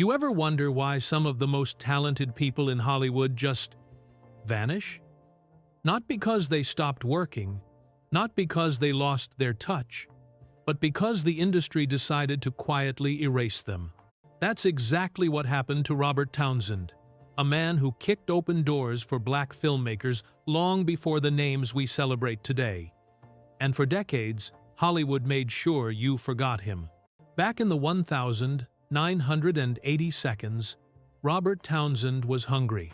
You ever wonder why some of the most talented people in Hollywood just vanish? Not because they stopped working, not because they lost their touch, but because the industry decided to quietly erase them. That's exactly what happened to Robert Townsend, a man who kicked open doors for black filmmakers long before the names we celebrate today. And for decades, Hollywood made sure you forgot him. Back in the 1980 seconds, Robert Townsend was hungry.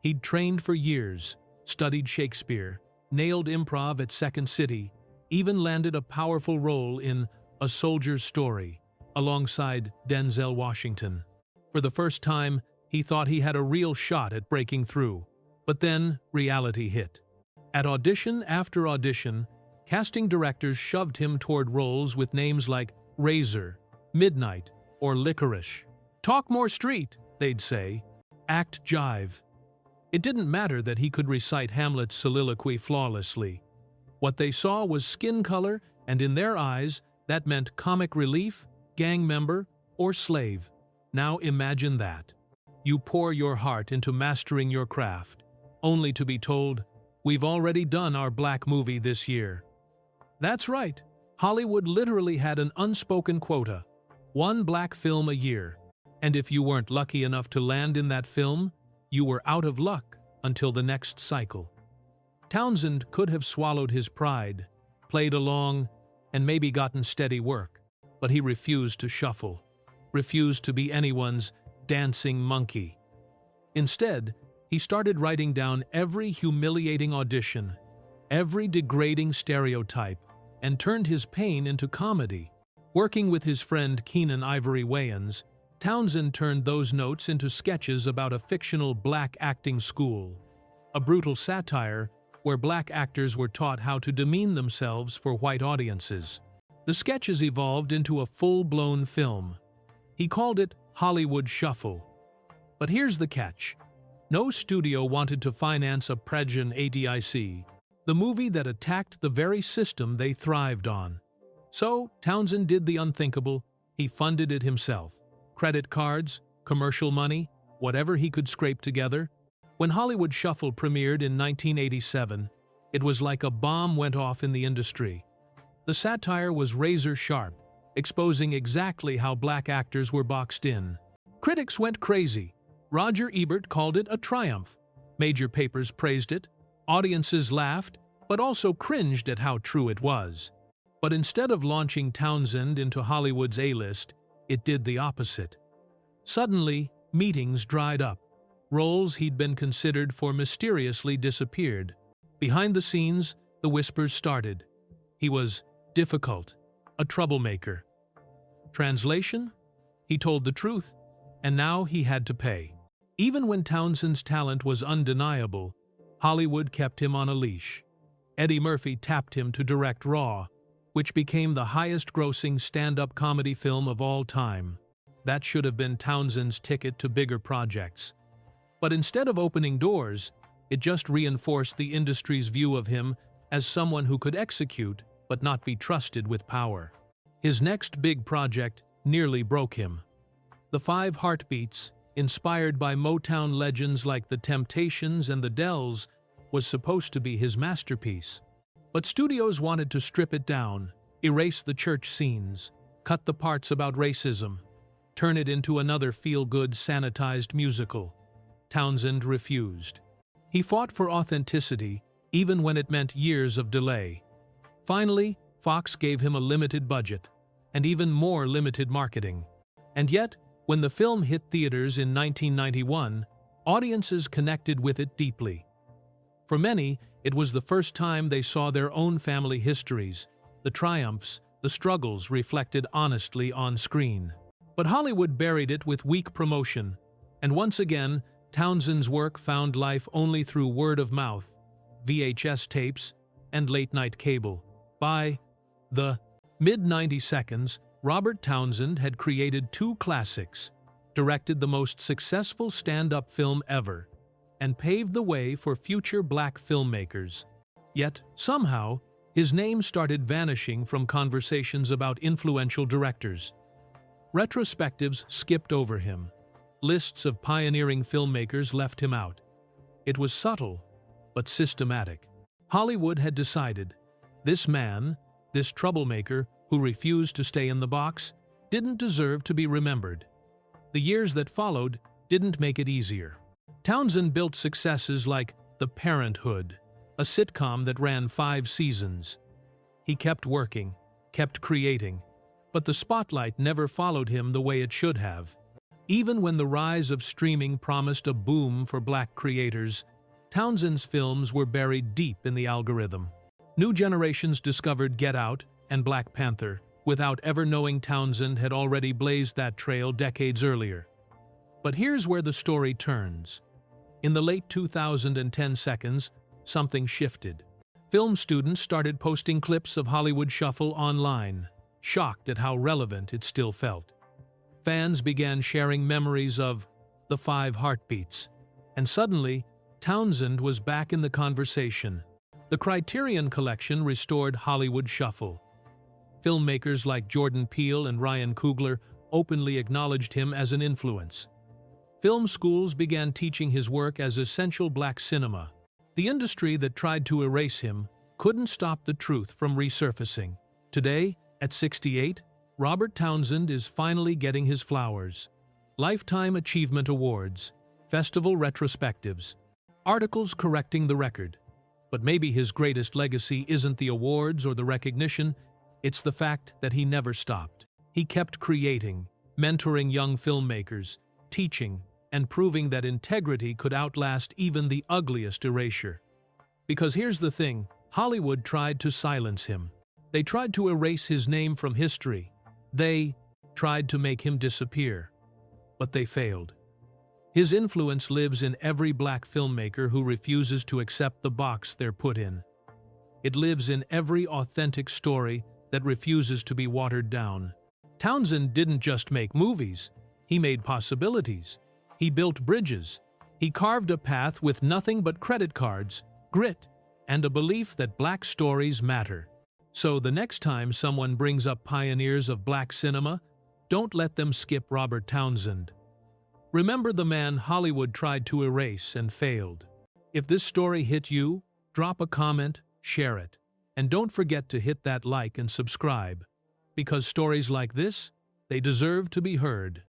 He'd trained for years, studied Shakespeare, nailed improv at Second City, even landed a powerful role in A Soldier's Story, alongside Denzel Washington. For the first time, he thought he had a real shot at breaking through. But then, reality hit. At audition after audition, casting directors shoved him toward roles with names like Razor, Midnight, or Licorice. Talk more street, they'd say. Act jive. It didn't matter that he could recite Hamlet's soliloquy flawlessly. What they saw was skin color, and in their eyes, that meant comic relief, gang member, or slave. Now imagine that. You pour your heart into mastering your craft, only to be told, "We've already done our black movie this year." That's right. Hollywood literally had an unspoken quota, one black film a year. And if you weren't lucky enough to land in that film, you were out of luck until the next cycle. Townsend could have swallowed his pride, played along, and maybe gotten steady work, but he refused to shuffle, refused to be anyone's dancing monkey. Instead, he started writing down every humiliating audition, every degrading stereotype, and turned his pain into comedy. Working with his friend Keenan Ivory Wayans, Townsend turned those notes into sketches about a fictional black acting school, a brutal satire where black actors were taught how to demean themselves for white audiences. The sketches evolved into a full-blown film. He called it Hollywood Shuffle. But here's the catch. No studio wanted to finance a Prejon ATIC, the movie that attacked the very system they thrived on. So, Townsend did the unthinkable. He funded it himself. Credit cards, commercial money, whatever he could scrape together. When Hollywood Shuffle premiered in 1987, it was like a bomb went off in the industry. The satire was razor-sharp, exposing exactly how black actors were boxed in. Critics went crazy. Roger Ebert called it a triumph. Major papers praised it. Audiences laughed, but also cringed at how true it was. But instead of launching Townsend into Hollywood's A-list, it did the opposite. Suddenly, meetings dried up. Roles he'd been considered for mysteriously disappeared. Behind the scenes, the whispers started. He was difficult, a troublemaker. Translation? He told the truth, and now he had to pay. Even when Townsend's talent was undeniable, Hollywood kept him on a leash. Eddie Murphy tapped him to direct Raw, which became the highest-grossing stand-up comedy film of all time. That should have been Townsend's ticket to bigger projects. But instead of opening doors, it just reinforced the industry's view of him as someone who could execute but not be trusted with power. His next big project nearly broke him. The Five Heartbeats, inspired by Motown legends like the Temptations and the Dells, was supposed to be his masterpiece. But studios wanted to strip it down, erase the church scenes, cut the parts about racism, turn it into another feel-good sanitized musical. Townsend refused. He fought for authenticity, even when it meant years of delay. Finally, Fox gave him a limited budget, and even more limited marketing. And yet, when the film hit theaters in 1991, audiences connected with it deeply. For many, it was the first time they saw their own family histories, the triumphs, the struggles reflected honestly on screen. But Hollywood buried it with weak promotion, and once again, Townsend's work found life only through word of mouth, VHS tapes, and late-night cable. By the mid-90 seconds, Robert Townsend had created two classics, directed the most successful stand-up film ever, and paved the way for future black filmmakers. Yet, somehow, his name started vanishing from conversations about influential directors. Retrospectives skipped over him. Lists of pioneering filmmakers left him out. It was subtle, but systematic. Hollywood had decided, this man, this troublemaker who refused to stay in the box, didn't deserve to be remembered. The years that followed didn't make it easier. Townsend built successes like The Parenthood, a sitcom that ran 5 seasons. He kept working, kept creating, but the spotlight never followed him the way it should have. Even when the rise of streaming promised a boom for Black creators, Townsend's films were buried deep in the algorithm. New generations discovered Get Out and Black Panther without ever knowing Townsend had already blazed that trail decades earlier. But here's where the story turns. In the late 2010 seconds, something shifted. Film students started posting clips of Hollywood Shuffle online, shocked at how relevant it still felt. Fans began sharing memories of the 5 heartbeats, and suddenly, Townsend was back in the conversation. The Criterion Collection restored Hollywood Shuffle. Filmmakers like Jordan Peele and Ryan Coogler openly acknowledged him as an influence. Film schools began teaching his work as essential Black cinema. The industry that tried to erase him couldn't stop the truth from resurfacing. Today, at 68, Robert Townsend is finally getting his flowers. Lifetime Achievement Awards, festival retrospectives, articles correcting the record. But maybe his greatest legacy isn't the awards or the recognition, it's the fact that he never stopped. He kept creating, mentoring young filmmakers, teaching, and proving that integrity could outlast even the ugliest erasure. Because here's the thing, Hollywood tried to silence him. They tried to erase his name from history. They tried to make him disappear. But they failed. His influence lives in every Black filmmaker who refuses to accept the box they're put in. It lives in every authentic story that refuses to be watered down. Townsend didn't just make movies, he made possibilities. He built bridges. He carved a path with nothing but credit cards, grit, and a belief that Black stories matter. So the next time someone brings up pioneers of Black cinema, don't let them skip Robert Townsend. Remember the man Hollywood tried to erase and failed. If this story hit you, drop a comment, share it. And don't forget to hit that like and subscribe. Because stories like this, they deserve to be heard.